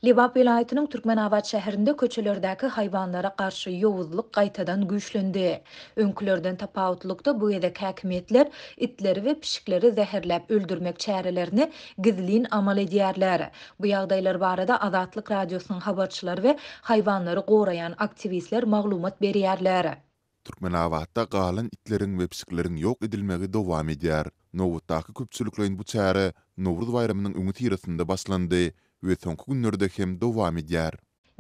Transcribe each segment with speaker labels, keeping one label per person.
Speaker 1: Libap vilayetinin Türkmenabad şäherinde köçelerdäki hayvanlara karşı ýowuzlyk gaýtadan güýçlendi. Öňkülerden tapawutlukda bu ýerde häkimetler itleri we pişikleri zäherläp öldürmek çärelerini gizlin amal edýärler. Bu ýagdaýlar barada Azatlyk radiosynyň habarçylary we hayvanlary goraýan aktivistler maglumat berýärler.
Speaker 2: Türkmenawatda galan itlerin we psiklerin ýok edilmegi dowam edýär. Nowutdaky köpçüliklerin bu çäre Nowruz bayramynyň öňü tirasynda başlandy we soňky günlerde hem dowam edýär.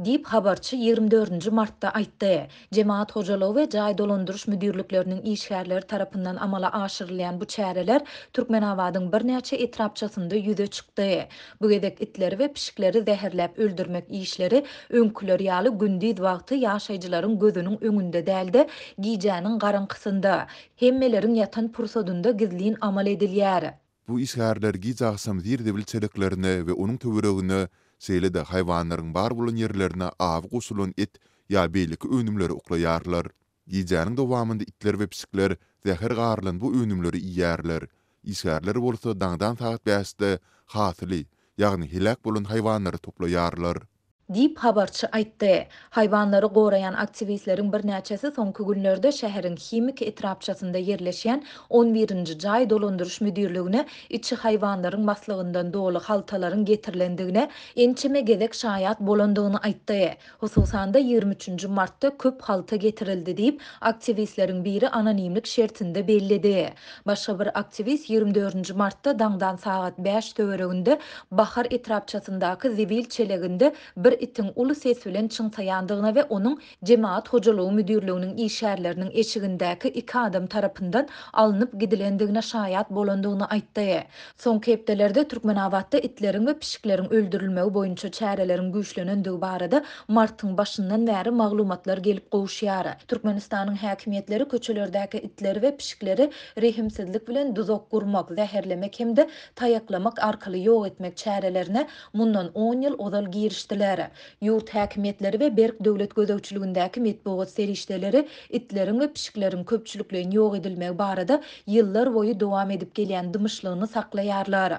Speaker 1: Dip habarçy 24 martda aýtdy. Jemaat hojalygy we jaý dolandyryş müdirlikleriniň işgärleri tarapyndan amala aşyrylan bu çäreler Türkmenawadyň birnäçe etrapçasynda ýüze çykdy. Bu gedek itleri we pişikleri zäherläp öldürmek işleri öňküler ýaly gündüz wagty ýaşaýjylaryň gözüniň öňünde däldi, giýjäniň garankysynda, hemmeleriň ýatan pursadynda gizlin amal edilýär.
Speaker 2: Bu işgärler gizagsam zirde bilçeliklerine we onuň töweregine seýlede haywanlaryň bar bolan ýerlerine awy goşulan et ýa beýleki önümleri uklaýarlar. Giýjäniň dowamynda itler we psikler zäher garlan bu önümleri iýärler. İşgärler bolsa daňdan saat 5-de hasyly, ýagny helak bolan haywanlary toplaýarlar.
Speaker 1: Dip habarçy aýtdy. Hayvanlary goraýan aktivistleriň birnäçesi soňky günlerde şäheriň himik etrapçasynda ýerleşýän 11-nji jaý dolandyryş müdirligine içi haywanlaryň maslygyndan dolu haltalaryň getirilendigine ençeme gezek şaýat bolandygyny aýtdy. Hususan da 23-nji martda köp halta getirildi diýip aktivistleriň biri anonimlik şertinde bellidi. Başga bir aktivist 24-nji martda daňdan saat 5 töwereginde Bahar etrapçasyndaky zibil çeleginde bir itin ulu ses bilen çyňsaýandygyna we onuň jemaat hojalygy müdirliginiň işgärleriniň eşigindäki 2 adam tarapyndan alınıp gidilendigine şaýat bolandygyny aýtdy. Soňky hepdelerde Türkmenawatda itleriň we pişikleriň öldürilmegi boýunça çärelerin güýçlenendigi barada martyň başyndan bäri maglumatlar gelip gowuşýar. Türkmenistanyň häkimetleri köçelerdäki itleri we pişikleri rehimsizlik bilen duzak gurmak, zäherlemek hemde taýaklamak arkaly ýok etmek çärelerine mundan 10 ýyl ozal girişdiler. Ýurt häkimetleri we Berk döwlet gözegçiligindäki metbuat serişdeleri itleriň we pişiklerin köpçüliklerini ýok edilmegi barada ýyllar boýu dowam edip gelýän dymyşlygyny saklaýarlar.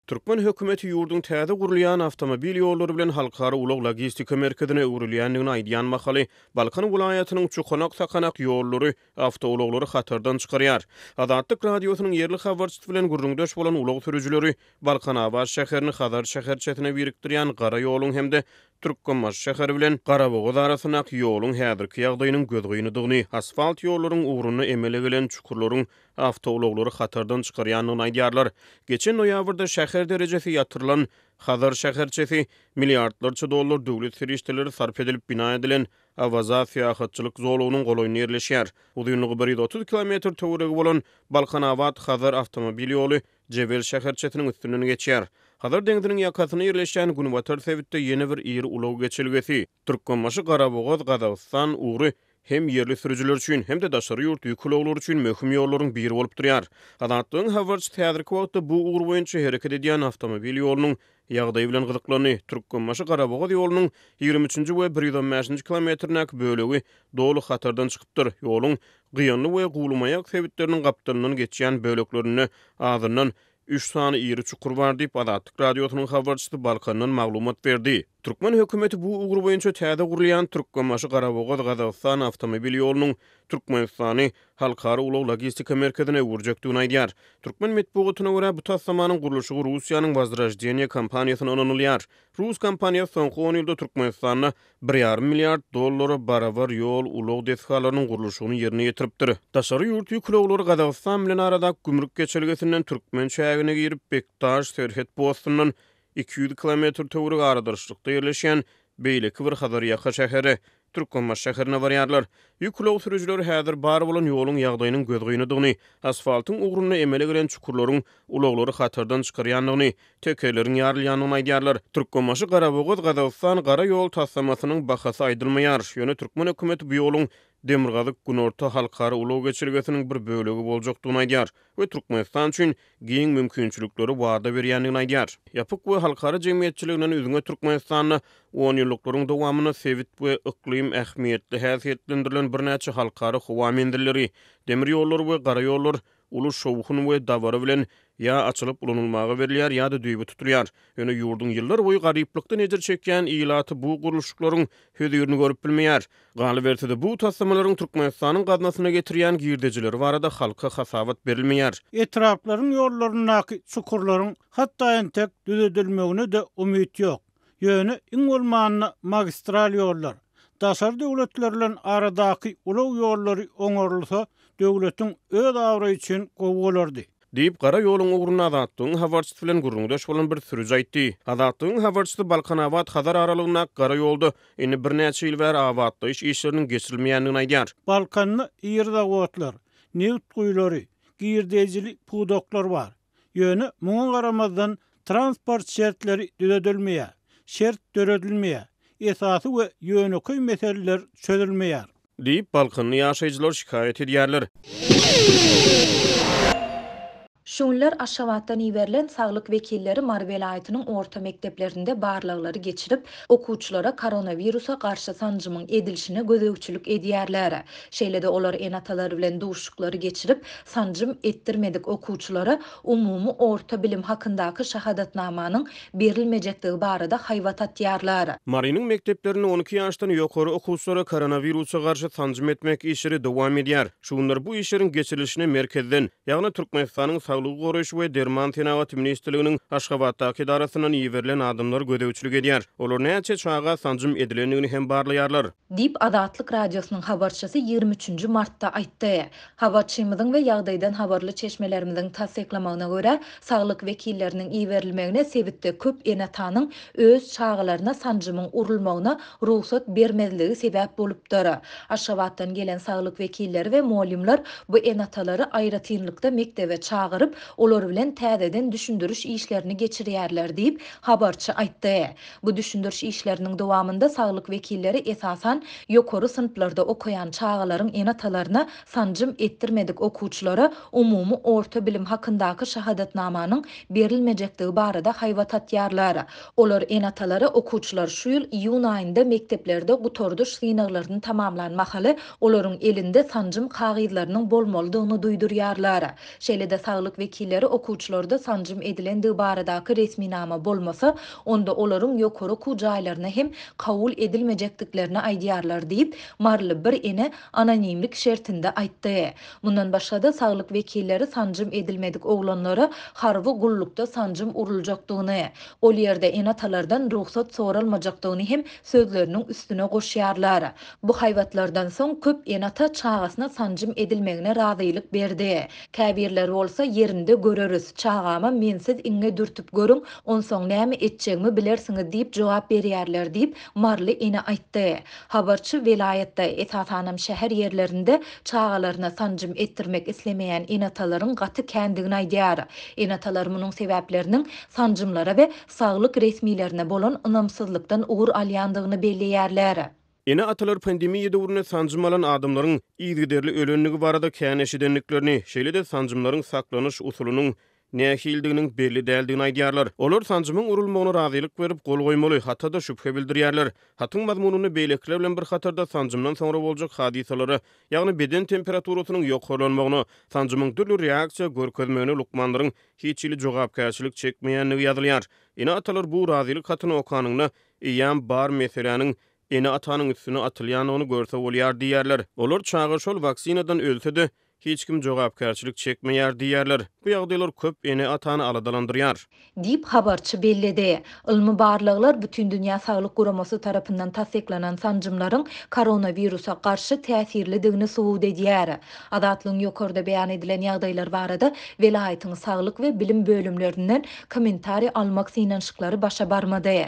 Speaker 3: Türkmen hökümeti yurdun täze gurulýan avtomobil ýollary bilen halkara ulug logistika merkezine öwrülýändigini aýdýan makaly Balkan vilayatynyň çukanak-sakanak ýollary, awtouloglary hatardan çykarýar. Azatlyk radiosynyň yerli habarçysy bilen gurrundaş bolan ulug sürüjüleri Balkanabad şäherini Hazar şäherçesine birikdirýän gara ýoluň hemde Türkmenbaş şäheri bilen Garabogaz arasynak ýoluň häzirki ýagdaýynyň gözgüýünidigini, asfalt ýollaryň uğruny emele gelen çukurlaryň awtouloglary hatardan çykarýanyny aýdýarlar. Geçen noýabrda şäher derejesi ýatyrylan Hazar şäherçesi milliardlarça dollar döwlet serişdeleri sarf edilip bina edilen Avaza fiýahatçylyk zolugynyň golaýyna ýerleşýär. Uzunlygy 130 km töweregi bolan Balkanabad Hazar awtomobil ýoly Jebel şäherçesiniň üstünden geçýär. Hazar deňdiniň ýakasyna ýerleşýän Günwatar sebitde ýene bir ýeri ulug geçilgesi. Türkmenbaşy Garabogaz, Gazawstan ugry hem yerli sürüjüler üçin hem de daşary ýurt ýüklegleri üçin möhüm ýollaryň biri bolup durýar. Azatlygyň habarçysy häzirki wagtda bu ugry boýunça hereket edýän awtomobil ýolunyň ýagdaýy bilen gyzyklandy. Türkmenbaşy Garabogaz ýolunyň 23-nji we 115-nji kilometrnäk bölegi dolu hatardan çykypdyr. Ýoluň gyýanly we gulumaýak sebitleriniň gapdyryndan geçýän böleklerini azyndan 3 sany ýeri çukur bar diýip Azatlyk radiosynyň habarçysy Balkandan maglumat berdi. Türkmen hökümeti bu ugry boýunça täze gurulýan Türkmenbaşy Garabogaz Gazawstan awtomobil ýolunyň Türkmenistany halkara ulug logistika merkezine öwürjekdigini aýdýar. Türkmen metbuatyna görä bu tassamaanyň gurulşy Russiýanyň Vozrojдение kompaniýasyna onanylýar. Rus kompaniýasy soňky 10 ýylda Türkmenistana 1,5 milliard dollara barabar ýol ulug deshalarynyň gurulşyny ýerine ýetiripdir. Daşary ýurt ýüklegleri Gazawstan bilen arada gümrük geçilgesinden Türkmen şäherine girip Bektaş Serhet postundan 200 km töwereg aradarşykda ýerleşýän beýleki bir Hazar ýaka şäheri Türkmenbaş şäherine barýarlar. Ýükleg sürüjüleri häzir bar bolan ýoluň ýagdaýynyň gözgüýünidigini, asfaltyň ugruny emele gelen çukurlaryň ulaglary hatardan çykarýandygyny, tekeleriň ýarylýanyny aýdýarlar. Türkmenbaşy Garabogaz Gazawstan gara ýol tassamasynyň bahasy aýdylmaýar. Ýöne Türkmen hökümeti bu ýoluň Demirgazyk Günorta halkara ulug geçirgesiniň bir bölegi boljakdygyny aýdýar we Türkmenistan üçin giň mümkinçilikleri wada berýändigini aýdýar. Ýapyk we halkara jemgyýetçiliginiň üzüňe Türkmenistanyň 10 ýyllyklaryň dowamyna sebit we iklim ähmiýetli häsiýetlendirilen birnäçe halkara howa mendilleri, demir ýollary we gara ýollar ulu şowhun we dawary bilen ya açılıp ulanılmagy berilýär ya da düýbi tutulýar. Ýöne ýurdun ýyllar boýy garyplykdan ejer çekýän ilaty bu gurulşyklaryň hödüýürini görüp bilmeýär. Galy bertide bu tassamalaryň Türkmenistanyň gadnasyna getirýän girdejileri barada halka hasabat berilmeýär.
Speaker 4: Etraplaryň ýollarynaky çukurlaryň hatda entek düzedilmegine de umyt ýok. Ýöne iň bolmanyna magistral ýollar, daşar döwletlerle aradaky ulaw ýollary oňorulsa döwletiň öz awry üçin gowgulardy.
Speaker 3: Diýip gara ýoluň ugruna Azatlygyň habarçysy bilen gurrundaş bolan bir sürüj aýtdy. Azatlygyň habarçysy Balkanawat Hazar aralygyna gara ýolda indi bir näçe ýyl bäri awatly iş işleriniň geçirilmeýändigini aýdýar.
Speaker 4: Balkanny ýerdagotlar, neft guýlary, girdejili pudoklar bar. Ýöne muňa garamazdan transport şertleri düzedilmeýär, şert döredilmeýär, esasy we ýöneköy meseleler çözülmeýär.
Speaker 3: Diýip Balkanly ýaşaýjylar şikayet edýärler.
Speaker 1: Şunlar Aşgabatdan iýerilen saglyk wekilleri Mar welaýatynyň orta mekdeplerinde barlaglary geçirip, okuwçylara koronawirusa garşy sanjymyň edilişine gözegçilik edýärler. Şeýlede olar enatalary bilen duşuklary geçirip, sanjym etdirmedik okuwçylara umumy orta bilim hakyndaky şahadatnamanyň berilmejekdigi barada haýbat atýarlar.
Speaker 3: Marynyň mekteplerini 12 ýaşdan ýokary okuwçylara koronawirusa garşy sanjym etmek işleri dowam edýär. Şunlar bu işleriň geçirilişine merkezden, ýagny Türkmenistanyň Sağlyk Goraýşy we Derman Tenabat Ministrliginiň Aşgabatdaky idarasynyň iýerilen adamlar gödäwçilik edýär. Olar näçe çaga sanjym edilendigini hem barlaýarlar.
Speaker 1: Dip Adatlyk radiosynyň habarçysy 23 martda aýtdy. Habarçymyzyň we ýagdaýdan habarly çeşmelerimiziň tasdiklamagyna görä, saglyk wekilleriniň iýerilmegine sebitde köp enatanyň öz çağlaryna sanjymyň urulmagyna ruhsat bermezligi sebäp bolupdyr. Aşgabatdan gelen saglyk wekilleri we molimler bu enatalary aýratynlykda mektebe çağıryp, olar bilen täzeden düşündürüş işlerini geçirýärler diýip habarçy aýtdy. Bu düşündürüş işleriniň dowamında saglyk wekilleri esasan ýokary synplarda okuyan çağalaryň enatalaryna sanjym etdirmedik okuwçylara umumy orta bilim hakyndaky şahadatnamanyň berilmejekdigi barada haýbat atýarlar. Olar enatalary okuwçylar şu ýyl iýun aýynda mekteplerde gutorduş synaglaryny tamamlanmahaly olaryň elinde sanjym kagyzlarynyň bolmalydygyny duýdurýarlar. Şeýlede saglyk wekilleri okuwçylarda sanjym edilendigi baradaky resminama bolmasa, onda olaryň ýokary okuw jaýlaryna hem kabul edilmejekdiklerini aýdýarlar diýip marly bir ene anonimlik şertinde aýtdy. Bundan başga da saglyk wekilleri sanjym edilmedik oglanlara harby gullukda sanjym uruljakdygyny, ol ýerde enatalardan ruhsat soralmajakdygyny hem sözleriniň üstüne goşýarlar. Bu haýbatlardan soň köp enata çağasyna sanjym edilmegine razylyk berdi. Käbirler bolsa yerinde göreriz, çağama mensiz iňe dürtüp görüň, onsoň näme etjegimi bilersiňiz diýip jogap berýärler diýip marly ene aýtdy. Habarçy welaýatda esasanam şäher ýerlerinde çağalaryna sanjym etdirmek islemeýän enatalaryň gaty kändigini aýdýar. Enatalar munyň sebäpleriniň sanjymlara we saglyk resmilerine bolan ynamsyzlykdan ugur alýandygyny belleýärler.
Speaker 3: Ene atalar pandemiýa döwründe sanjym alan adamlaryň ýygyderli ölenligi barada känişidenliklerini, şeýle-de sanjymlaryň saklanyş usulynyň nähildiginiň belli däldigini aýdýarlar. Olar sanjymyň urulmagyna razylyk berip gol goýmaly, hatda da şüphe bildirýärler. Hatyň mazmunyny beýlekler bilen bir hatarda sanjymdan soňra boljak hadisalary, ýagny beden temperaturasynyň ýokaranmagyny, sanjymyň türlü reaksiýa görkezmegine lukmanlaryň hiç ýyly jogapkärçilik çekmeýänligi ýazylýar. Ene atalar bu razylyk hatyny okanyňda ýan bar meseleniň ene atanyň üstüne atylýanyny görse bolýar diýerler. Olar çağa şol vaksinadan ölse-de hiç kim jogapkärçilik çekmeýär diýerler. Bu ýagdaýlar köp ene atany aladalandyrýar.
Speaker 1: Diýip habarçy belledi. Ilmi barlyklar bütün dünýä saglyk guramasy tarapyndan tasdiklanan sanjymlaryň koronawirusa garşy täsirlidigini subut edýär. Adatlyň ýokarda beýan edilen ýagdaýlar barada welaýatyň saglyk we bilim bölümlerinden kommentari almak synanşyklary başa barmady.